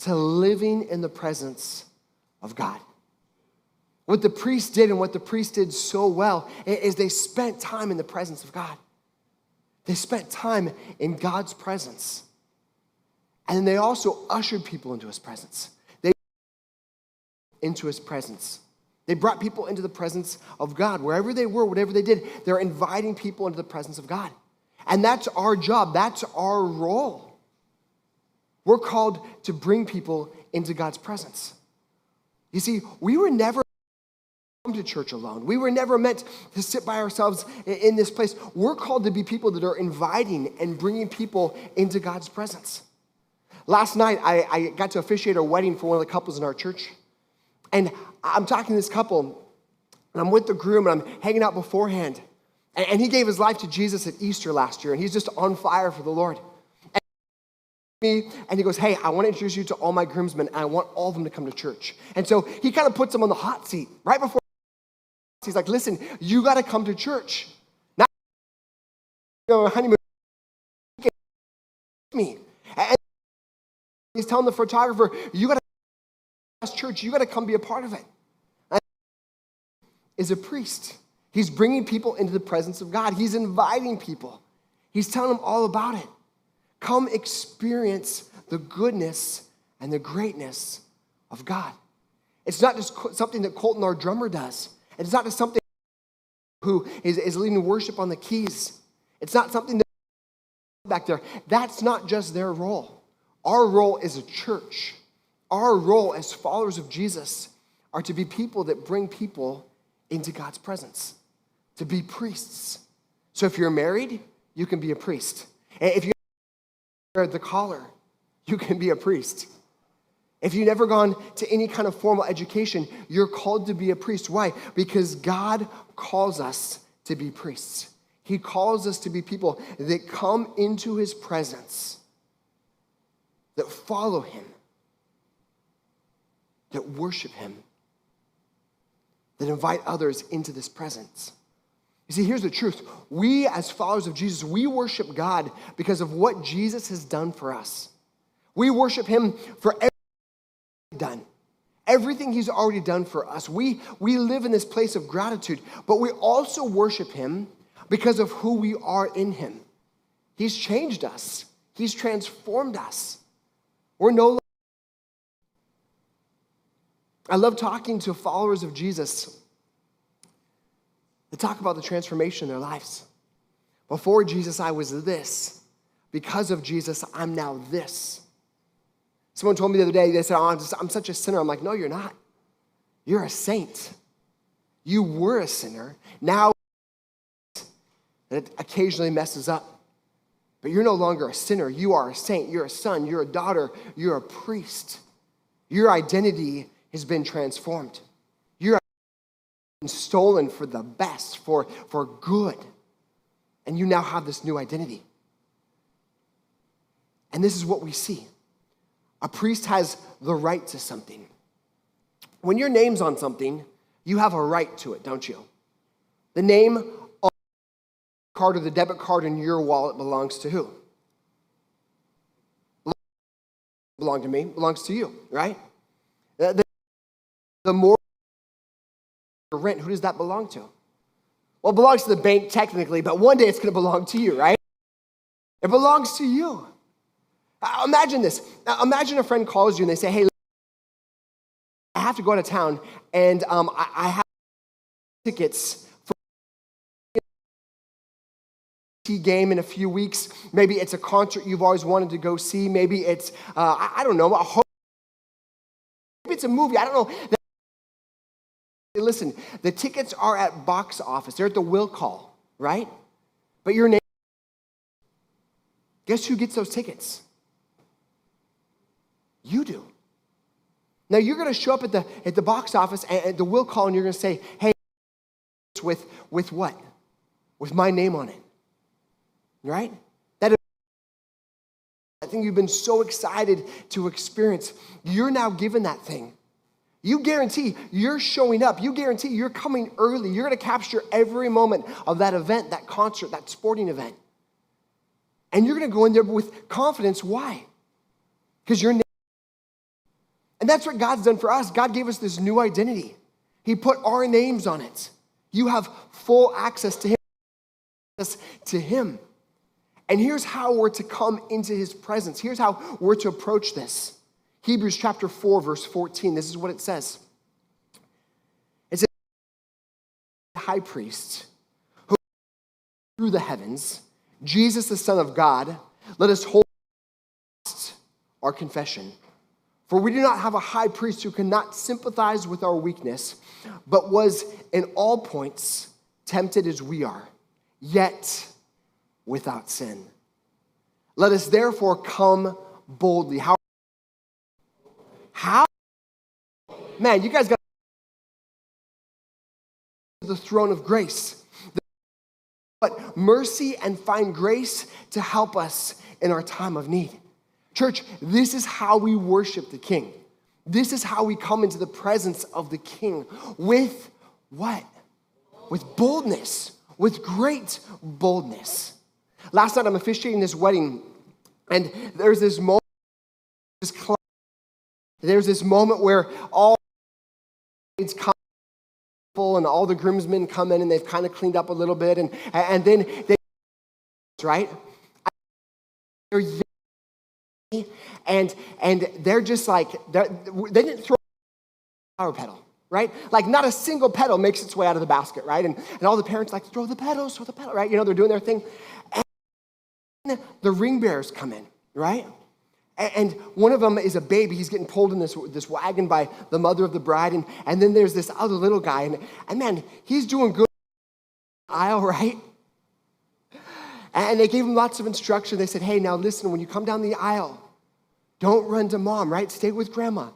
to living in the presence of God. What the priests did and what the priests did so well is they spent time in the presence of God. They spent time in God's presence. And then they also ushered people into his presence. Into his presence. They brought people into the presence of God. Wherever they were, whatever they did, they're inviting people into the presence of God. And that's our job. That's our role. We're called to bring people into God's presence. You see, we were never come to church alone. We were never meant to sit by ourselves in this place. We're called to be people that are inviting and bringing people into God's presence. Last night, I got to officiate a wedding for one of the couples in our church. And I'm talking to this couple, and I'm with the groom, and I'm hanging out beforehand. And he gave his life to Jesus at Easter last year, and he's just on fire for the Lord. And he goes, hey, I want to introduce you to all my groomsmen, and I want all of them to come to church. And so he kind of puts them on the hot seat right before. He's like, listen, you got to come to church. Not honeymoon. Me. And he's telling the photographer, you got to church, you got to come be a part of it. And is a priest. He's bringing people into the presence of God. He's inviting people. He's telling them all about it. Come experience the goodness and the greatness of God. It's not just something that Colton, our drummer, does. It's not just something who is leading worship on the keys. It's not something that back there. That's not just their role. Our role as a church, our role as followers of Jesus are to be people that bring people into God's presence, to be priests. So if you're married, you can be a priest. If you wear the collar, you can be a priest. If you've never gone to any kind of formal education, you're called to be a priest. Why? Because God calls us to be priests. He calls us to be people that come into his presence, that follow him, that worship him, that invite others into this presence. You see, here's the truth. We, as followers of Jesus, we worship God because of what Jesus has done for us. We worship him for everything he's done. Everything he's already done for us. We live in this place of gratitude, but we also worship him because of who we are in him. He's changed us. He's transformed us. We're no longer. I love talking to followers of Jesus. They talk about the transformation in their lives. Before Jesus, I was this. Because of Jesus, I'm now this. Someone told me the other day, they said, oh, I'm such a sinner. I'm like, no, you're not. You're a saint. You were a sinner. Now, it occasionally messes up. But you're no longer a sinner. You are a saint. You're a son. You're a daughter. You're a priest. Your identity has been transformed. You're stolen for the best, for good. And you now have this new identity. And this is what we see. A priest has the right to something. When your name's on something, you have a right to it, don't you? The name on the card or the debit card in your wallet belongs to who? Belongs to me, belongs to you, right? The more rent, who does that belong to? Well, it belongs to the bank technically, but one day it's going to belong to you, right? It belongs to you. Imagine this. Imagine a friend calls you and they say, hey, I have to go out of town and I have tickets for a game in a few weeks. Maybe it's a concert you've always wanted to go see. Maybe it's, I don't know, maybe it's a movie. I don't know. Listen, the tickets are at box office. They're at the will call, right? But your name, guess who gets those tickets? You do. Now you're going to show up at the box office and at the will call, and you're going to say, "Hey, with what? With my name on it." Right? That thing you've been so excited to experience. You're now given that thing. You guarantee you're showing up. You guarantee you're coming early. You're going to capture every moment of that event, that concert, that sporting event. And you're going to go in there with confidence. Why? Because your name And that's what God's done for us. God gave us this new identity. He put our names on it. You have full access to him. And here's how we're to come into his presence. Here's how we're to approach this. Hebrews chapter 4, verse 14. This is what it says. It says, high priest, who through the heavens, Jesus, the Son of God, let us hold our confession. For we do not have a high priest who cannot sympathize with our weakness, but was in all points tempted as we are, yet without sin. Let us therefore come boldly. How? Man, you guys got the throne of grace. But mercy and find grace to help us in our time of need. Church, this is how we worship the King. This is how we come into the presence of the King. With what? With boldness. With great boldness. Last night I'm officiating this wedding, and there's this moment where all come and all the groomsmen come in and they've kind of cleaned up a little bit, and then they, right? They're young, and they're just like, they didn't throw a flower petal, right? Like not a single petal makes its way out of the basket, right? And all the parents like, throw the petals, right? You know, they're doing their thing. And the ring bearers come in, right? And one of them is a baby. He's getting pulled in this wagon by the mother of the bride. And then there's this other little guy. And man, he's doing good in the aisle, right? And they gave him lots of instruction. They said, hey, now listen, when you come down the aisle, don't run to mom, right? Stay with grandma,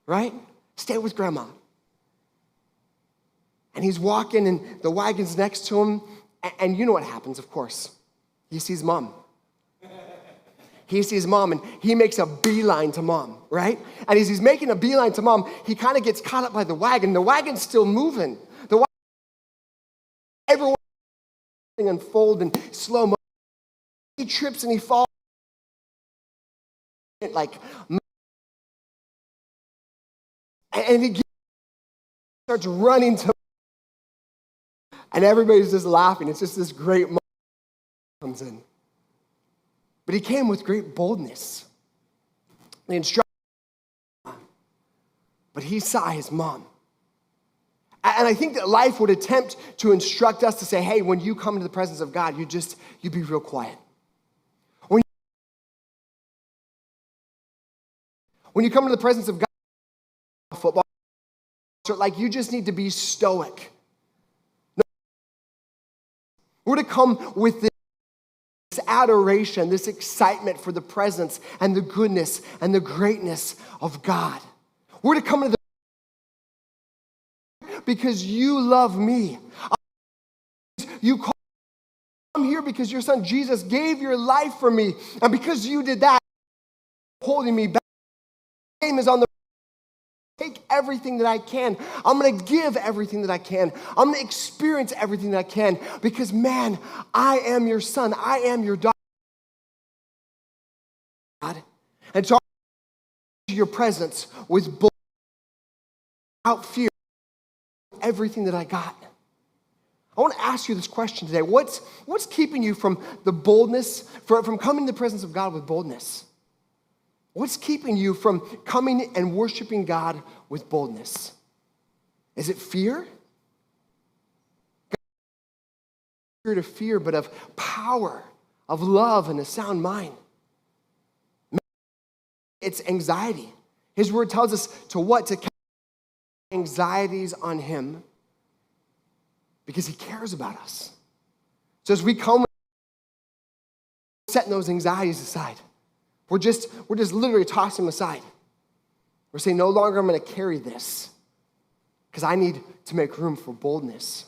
right? Stay with grandma. And he's walking, and the wagon's next to him. And you know what happens, of course. He sees mom. He sees mom, and he makes a beeline to mom, right? And as he's making a beeline to mom, he kind of gets caught up by the wagon. The wagon's still moving. The wagon, everyone unfold in slow motion. He trips and he falls. And he starts running to, and everybody's just laughing. It's just this great moment comes in. But he came with great boldness. The instruction, but he saw his mom. And I think that life would attempt to instruct us to say, hey, when you come into the presence of God, you be real quiet. When you come into the presence of God, football, like you just need to be stoic. We're to come with this adoration, this excitement for the presence and the goodness and the greatness of God. We're to come to the because you love me. You call I'm here because your son Jesus gave your life for me, and because you did that, holding me back. My name is on the take everything that I can. I'm going to give everything that I can. I'm going to experience everything that I can because, man, I am your son. I am your daughter. And so I your presence with boldness, without fear, everything that I got. I want to ask you this question today. What's keeping you from the boldness, from coming to the presence of God with boldness? What's keeping you from coming and worshiping God with boldness? Is it fear? Spirit of fear, but of power, of love, and a sound mind. It's anxiety. His word tells us to what? To cast anxieties on him because he cares about us. So as we come, setting those anxieties aside. We're just literally tossing them aside. We're saying, no longer I'm going to carry this because I need to make room for boldness.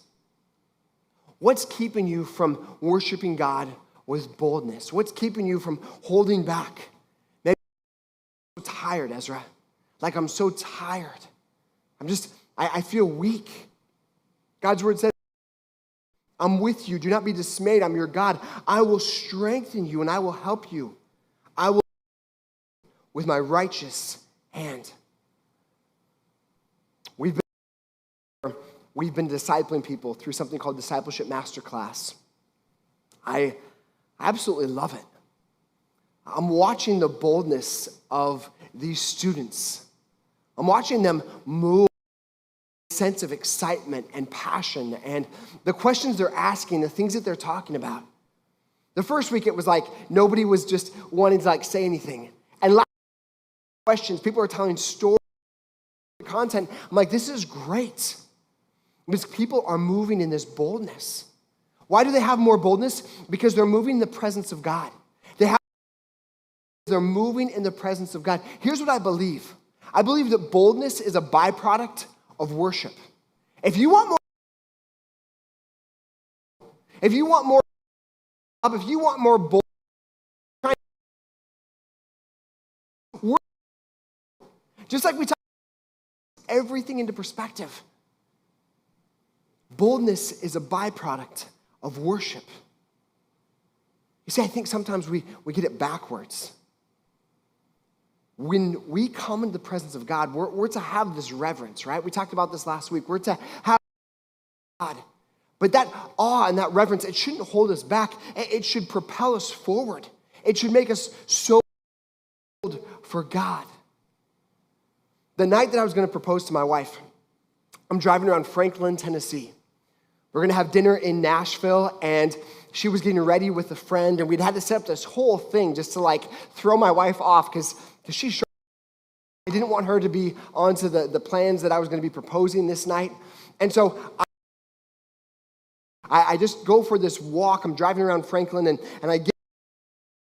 What's keeping you from worshiping God with boldness? What's keeping you from holding back? Maybe I'm so tired, Ezra. Like I'm so tired. I feel weak. God's word says, I'm with you. Do not be dismayed. I'm your God. I will strengthen you and I will help you. I will with my righteous hand. we've been discipling people through something called Discipleship Masterclass. I absolutely love it. I'm watching the boldness of these students. I'm watching them move with a sense of excitement and passion and the questions they're asking, the things that they're talking about. The first week it was like nobody was just wanting to say anything. And last questions, people are telling stories, content. I'm like, this is great. Because people are moving in this boldness. Why do they have more boldness? Because they're moving in the presence of God. They're moving in the presence of God. Here's what I believe. I believe that boldness is a byproduct of worship. If you want more boldness, just like we talk everything into perspective. Boldness is a byproduct of worship. You see, I think sometimes we get it backwards. When we come into the presence of God, we're to have this reverence, right? We talked about this last week. We're to have God. But that awe and that reverence, it shouldn't hold us back. It should propel us forward. It should make us so bold for God. The night that I was going to propose to my wife, I'm driving around Franklin, Tennessee. We're going to have dinner in Nashville, and she was getting ready with a friend, and we'd had to set up this whole thing just to throw my wife off because she's sure I didn't want her to be onto the plans that I was going to be proposing this night. And so I just go for this walk. I'm driving around Franklin, and I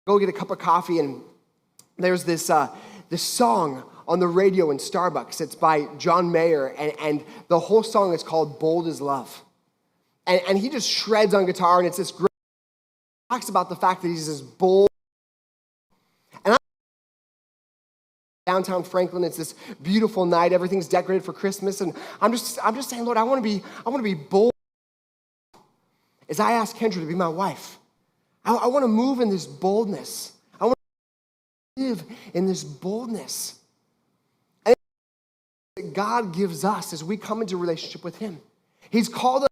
go get a cup of coffee, and there's this song on the radio in Starbucks. It's by John Mayer, and the whole song is called Bold as Love. And he just shreds on guitar, and it's this great, talks about the fact that he's this bold. And I'm downtown Franklin, it's this beautiful night, everything's decorated for Christmas, and I'm just saying, Lord, I want to be bold. As I ask Kendra to be my wife, I want to move in this boldness. I want to live in this boldness. And that God gives us as we come into relationship with him. He's called us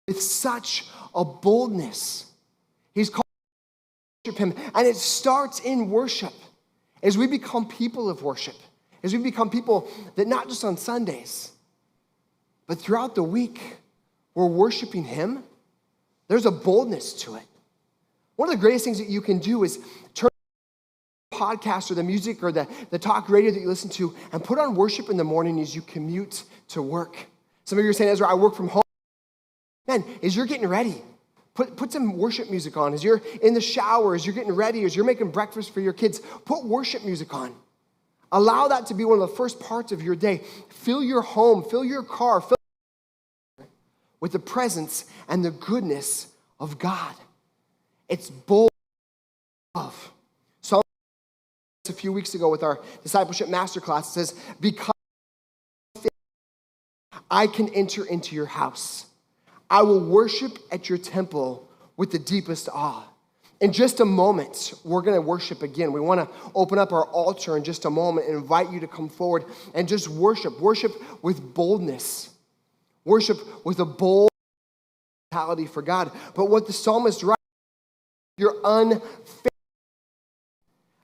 with such a boldness. He's called us to worship him. And it starts in worship. As we become people of worship. As we become people that not just on Sundays, but throughout the week, we're worshiping him. There's a boldness to it. One of the greatest things that you can do is turn the podcast or the music or the talk radio that you listen to and put on worship in the morning as you commute to work. Some of you are saying, Ezra, I work from home. Man, as you're getting ready, put some worship music on. As you're in the shower, as you're getting ready, as you're making breakfast for your kids, put worship music on. Allow that to be one of the first parts of your day. Fill your home, fill your car, fill with the presence and the goodness of God. It's bold love. So a few weeks ago with our discipleship masterclass, it says, because I can enter into your house. I will worship at your temple with the deepest awe. In just a moment, we're going to worship again. We want to open up our altar in just a moment and invite you to come forward and just worship. Worship with boldness. Worship with a bold mentality for God. But what the psalmist writes, you're unfaithful,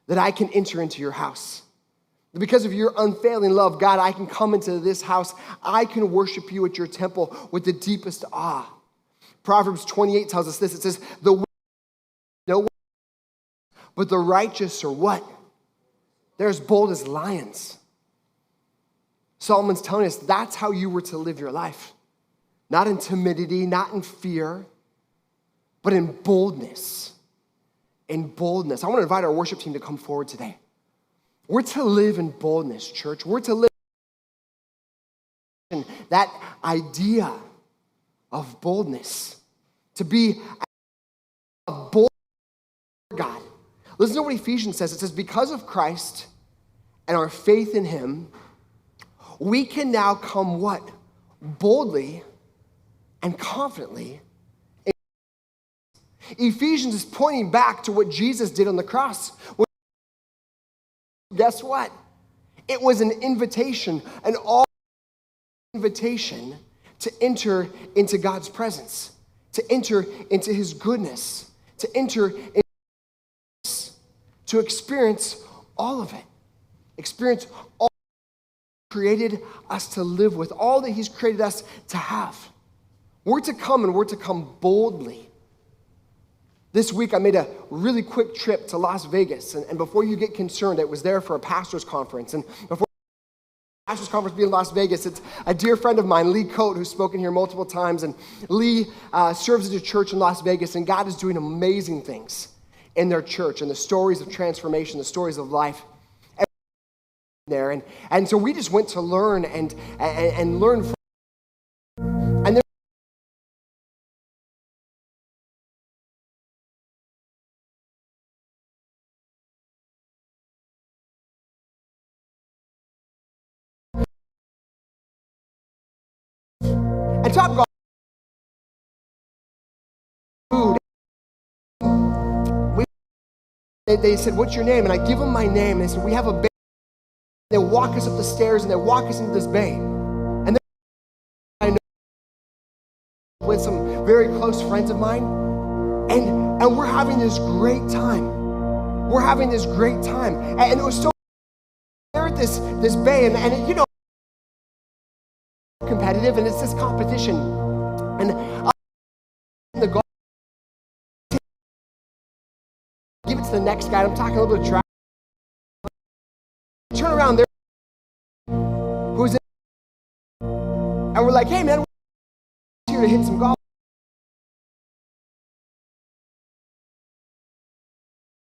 that I can enter into your house. Because of your unfailing love, God, I can come into this house. I can worship you at your temple with the deepest awe. Proverbs 28 tells us this. It says, the wicked know what, but the righteous are what? They're as bold as lions. Solomon's telling us that's how you were to live your life. Not in timidity, not in fear, but in boldness. In boldness. I want to invite our worship team to come forward today. We're to live in boldness, church. We're to live in that idea of boldness. To be a bold God. Listen to what Ephesians says. It says, because of Christ and our faith in him, we can now come what? Boldly and confidently. Ephesians is pointing back to what Jesus did on the cross. Guess what? It was an invitation, an all invitation to enter into God's presence, to enter into his goodness, to enter into to experience all of it, experience all he created us to live with, all that he's created us to have. We're to come, and we're to come boldly. This week, I made a really quick trip to Las Vegas, and before you get concerned, it was there for a pastor's conference, and before pastor's conference being in Las Vegas, it's a dear friend of mine, Lee Coate, who's spoken here multiple times, and Lee serves at a church in Las Vegas, and God is doing amazing things in their church, and the stories of transformation, the stories of life there, and so we just went to learn and learn from, and there, and Top Golf food. They said, "What's your name?" And I give them my name. And they said, "We have a bay." They walk us up the stairs and they walk us into this bay. And then I know with some very close friends of mine, and we're having this great time. We're having this great time, and it was so. They're at this bay, and you know, competitive, and it's this competition, and the golf. Give it to the next guy. I'm talking a little bit of trash. Turn around there. Who's in? And we're like, "Hey man, we're here to hit some golf."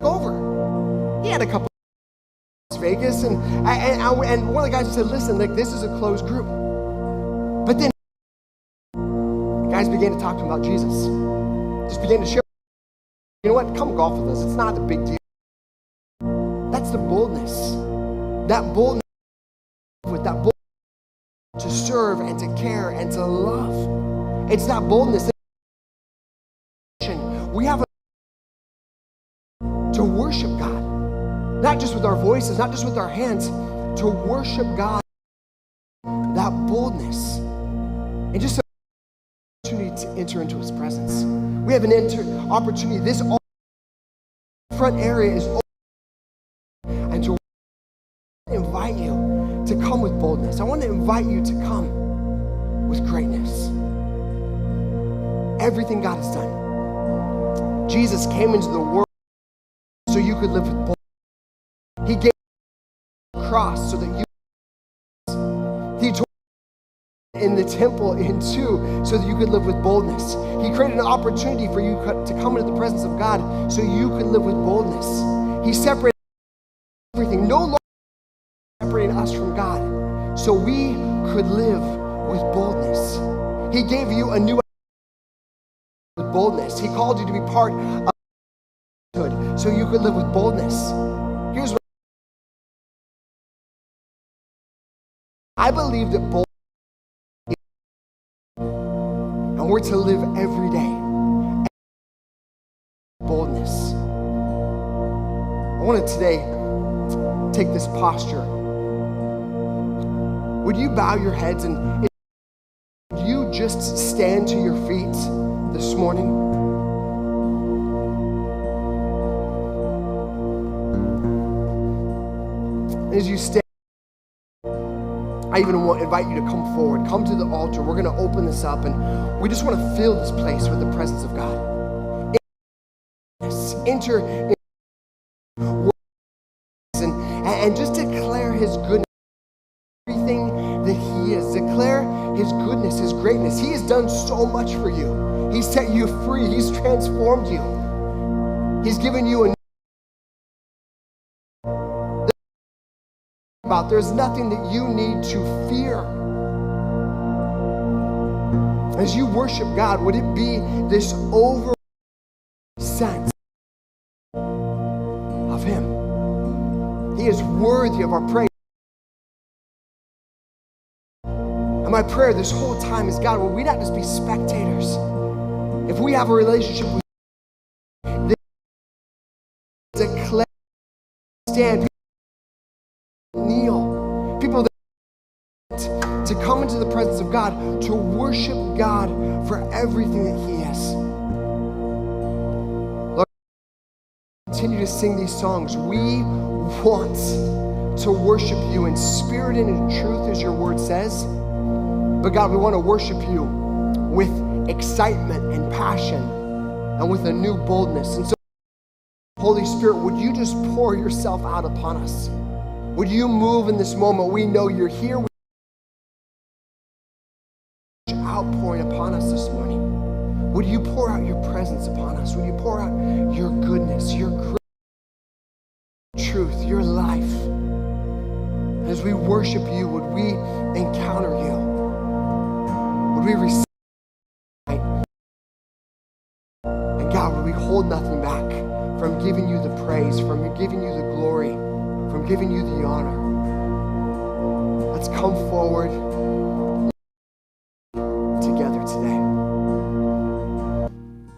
Over. He had a couple of Vegas, and one of the guys said, "Listen, like this is a closed group." But then the guys began to talk to him about Jesus. Just began to share. You know what? Come golf with us. It's not a big deal. That's the boldness. That boldness, with that boldness to serve and to care and to love. It's that boldness. We have to worship God, not just with our voices, not just with our hands, to worship God. That boldness, and just an opportunity to enter into his presence. We have an opportunity. This front area is open, and to invite you to come with boldness. I want to invite you to come with greatness. Everything God has done. Jesus came into the world so you could live with boldness. He gave the cross so that He tore in the temple in two so that you could live with boldness. He created an opportunity for you to come into the presence of God so you could live with boldness. He separated everything, no longer separating us from God, so we could live with boldness. He gave you a new with boldness. He called you to be part of good so you could live with boldness. Here's what I believe, that boldness, and we're to live every day. Boldness. I want to today take this posture. Would you bow your heads and would you just stand to your feet this morning? As you stand, I even want to invite you to come forward, come to the altar. We're going to open this up, and we just want to fill this place with the presence of God. Enter and just declare his goodness, everything that he is. Declare his goodness, his greatness. He has done so much for you. He's set you free. He's transformed you. He's given you a about. There's nothing that you need to fear. As you worship God, would it be this over sense of him? He is worthy of our praise. And my prayer this whole time is, God, will we not just be spectators? If we have a relationship with you, declare, stand, kneel, people that to come into the presence of God, to worship God for everything that He is. Lord, continue to sing these songs. We want to worship You in spirit and in truth, as Your word says. But God, we want to worship You with excitement and passion and with a new boldness. And so, Holy Spirit, would You just pour Yourself out upon us? Would You move in this moment? We know You're here. Outpouring upon us this morning. Would You pour out Your presence upon us? Would You pour out Your goodness, Your grace, truth, Your life? And as we worship You, would we encounter You? Would we receive light? And God, would we hold nothing back from giving You the praise, from giving You the glory, from giving You the honor? Let's come forward.